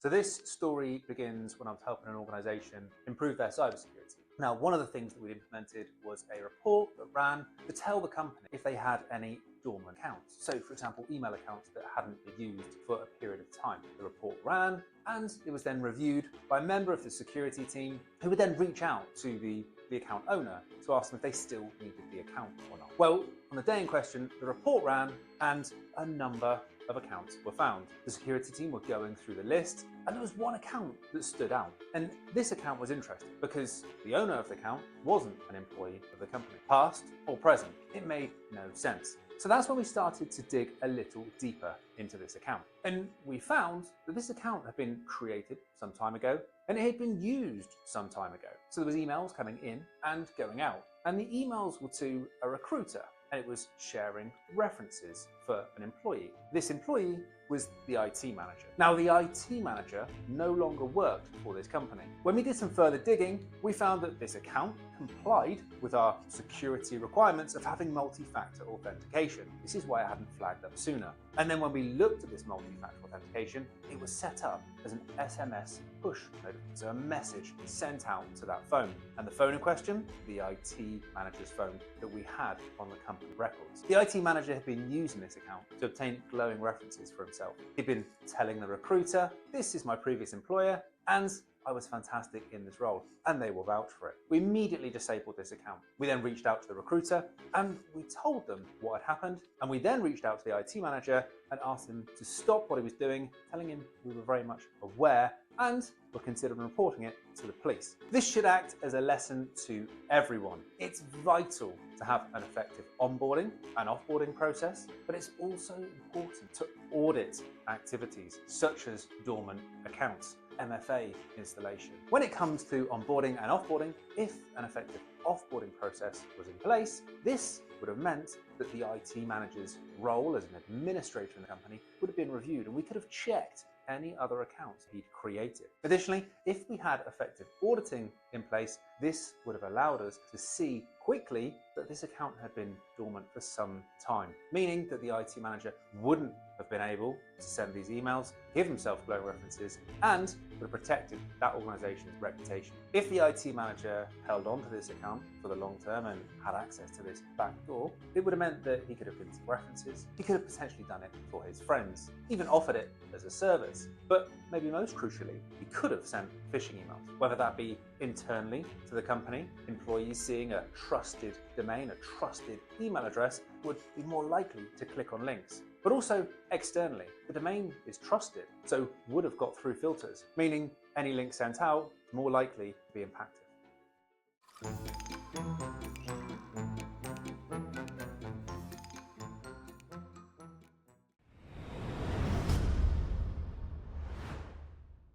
So this story begins when I was helping an organization improve their cybersecurity. Now, one of the things that we implemented was a report that ran to tell the company if they had any dormant accounts. So, for example, email accounts that hadn't been used for a period of time. The report ran and it was then reviewed by a member of the security team who would then reach out to the account owner to ask them if they still needed the account or not. Well, on the day in question, the report ran and a number of accounts were found. The security team were going through the list and there was one account that stood out. And this account was interesting because the owner of the account wasn't an employee of the company, past or present. It made no sense. So that's when we started to dig a little deeper into this account. And we found that this account had been created some time ago and it had been used some time ago. So there was emails coming in and going out. And the emails were to a recruiter and it was sharing references for an employee. This employee was the IT manager. Now, the IT manager no longer worked for this company. When we did some further digging, we found that this account complied with our security requirements of having multi-factor authentication. This is why I hadn't flagged up sooner. And then when we looked at this multi-factor authentication, it was set up as an SMS push notification, so a message sent out to that phone. And the phone in question, the IT manager's phone that we had on the company records. The IT manager had been using this account to obtain glowing references for himself. He'd been telling the recruiter, "This is my previous employer, and I was fantastic in this role," and they will vouch for it. We immediately disabled this account. We then reached out to the recruiter and we told them what had happened. And we then reached out to the IT manager and asked him to stop what he was doing, telling him we were very much aware and were considering reporting it to the police. This should act as a lesson to everyone. It's vital to have an effective onboarding and offboarding process, but it's also important to audit activities such as dormant accounts, MFA installation. When it comes to onboarding and offboarding, if an effective offboarding process was in place, this would have meant that the IT manager's role as an administrator in the company would have been reviewed and we could have checked any other accounts he'd created. Additionally, if we had effective auditing in place, this would have allowed us to see quickly that this account had been dormant for some time, meaning that the IT manager wouldn't have been able to send these emails, give himself glowing references, and would have protected that organization's reputation. If the IT manager held on to this account for the long term and had access to this back door, it would have meant that he could have given some references, he could have potentially done it for his friends, even offered it as a service. But maybe most crucially, he could have sent phishing emails, whether that be internally to the company. Employees seeing a trusted domain, a trusted email address would be more likely to click on links. But also externally, the domain is trusted, so would have got through filters, meaning any link sent out is more likely to be impacted.